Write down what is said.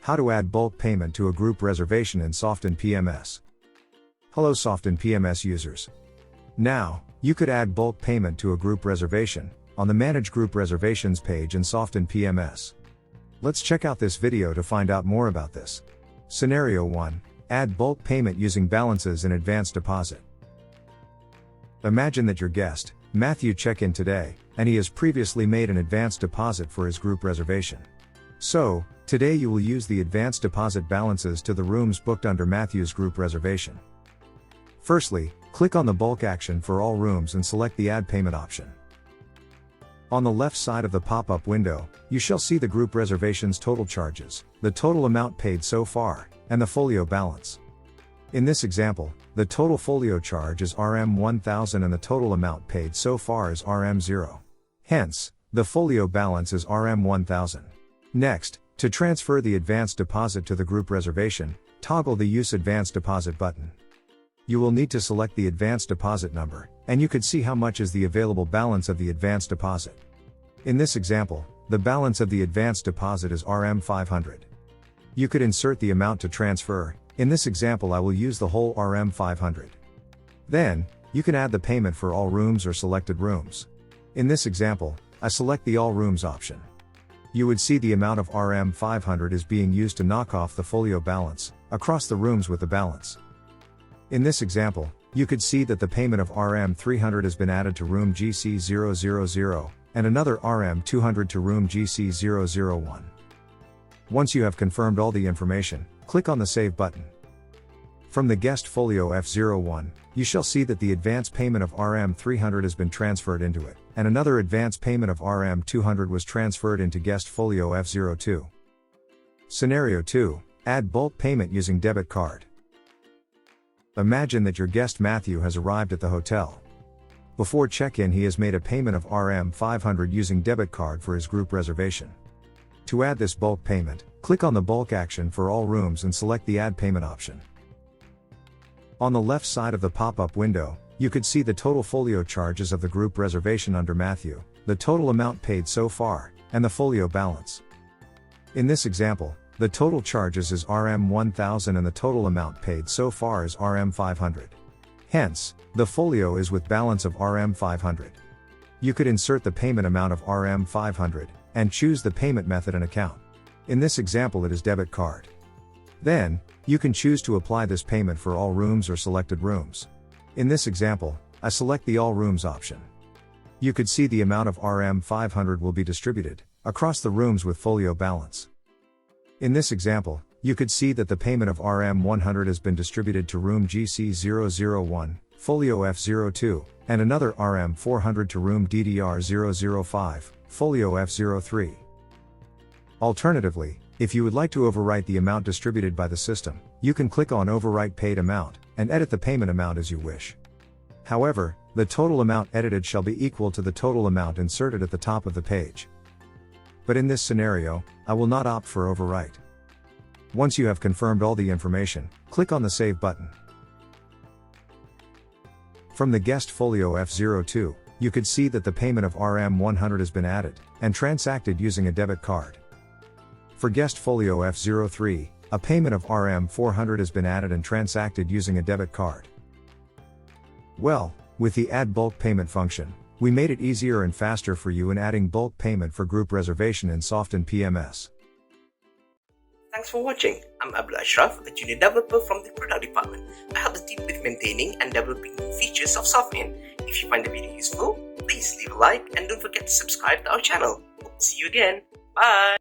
How to add bulk payment to a group reservation in Softinn PMS. Hello Softinn PMS users. Now, you could add bulk payment to a group reservation on the Manage Group Reservations page in Softinn PMS. Let's check out this video to find out more about this. Scenario 1. Add bulk payment using balances in advance deposit. Imagine that your guest, Matthew, check-in today, and he has previously made an advance deposit for his group reservation. So, today you will use the advance deposit balances to the rooms booked under Matthew's group reservation. Firstly, click on the bulk action for all rooms and select the Add Payment option. On the left side of the pop-up window, you shall see the group reservation's total charges, the total amount paid so far, and the folio balance. In this example, the total folio charge is Rm 1000 and the total amount paid so far is Rm 0. Hence, the folio balance is Rm 1000. Next, to transfer the advance deposit to the group reservation, toggle the Use Advance Deposit button. You will need to select the advance deposit number, and you could see how much is the available balance of the advance deposit. In this example, the balance of the advance deposit is Rm 500. You could insert the amount to transfer. In this example I will use the whole Rm 500. Then, you can add the payment for all rooms or selected rooms. In this example, I select the All Rooms option. You would see the amount of Rm 500 is being used to knock off the folio balance across the rooms with the balance. In this example, you could see that the payment of Rm 300 has been added to room GC 000 and another Rm 200 to room GC 001. Once you have confirmed all the information, click on the Save button. From the guest folio F01, you shall see that the advance payment of Rm 300 has been transferred into it, and another advance payment of Rm 200 was transferred into guest folio F02. Scenario 2. Add bulk payment using debit card. Imagine that your guest Matthew has arrived at the hotel. Before check-in he has made a payment of Rm 500 using debit card for his group reservation. To add this bulk payment, click on the bulk action for all rooms and select the Add Payment option. On the left side of the pop-up window, you could see the total folio charges of the group reservation under Matthew, the total amount paid so far, and the folio balance. In this example, the total charges is Rm 1000 and the total amount paid so far is Rm 500. Hence, the folio is with balance of Rm 500. You could insert the payment amount of Rm 500, and choose the payment method and account. In this example it is debit card. Then, you can choose to apply this payment for all rooms or selected rooms. In this example, I select the All Rooms option. You could see the amount of Rm 500 will be distributed across the rooms with folio balance. In this example, you could see that the payment of Rm 100 has been distributed to room GC 001, folio F02, and another Rm 400 to room DDR 005, folio F03. Alternatively, if you would like to overwrite the amount distributed by the system, you can click on Overwrite Paid Amount, and edit the payment amount as you wish. However, the total amount edited shall be equal to the total amount inserted at the top of the page. But in this scenario, I will not opt for Overwrite. Once you have confirmed all the information, click on the Save button. From the guest folio F02, you could see that the payment of Rm 100 has been added, and transacted using a debit card. For guest folio F03, a payment of Rm 400 has been added and transacted using a debit card. Well, with the Add Bulk Payment function, we made it easier and faster for you in adding bulk payment for group reservation in Softinn PMS. Thanks for watching. I'm Abdul Ashraf, a junior developer from the product department. I help the team with maintaining and developing new features of Softinn. If you find the video useful, please leave a like and don't forget to subscribe to our channel. See you again. Bye!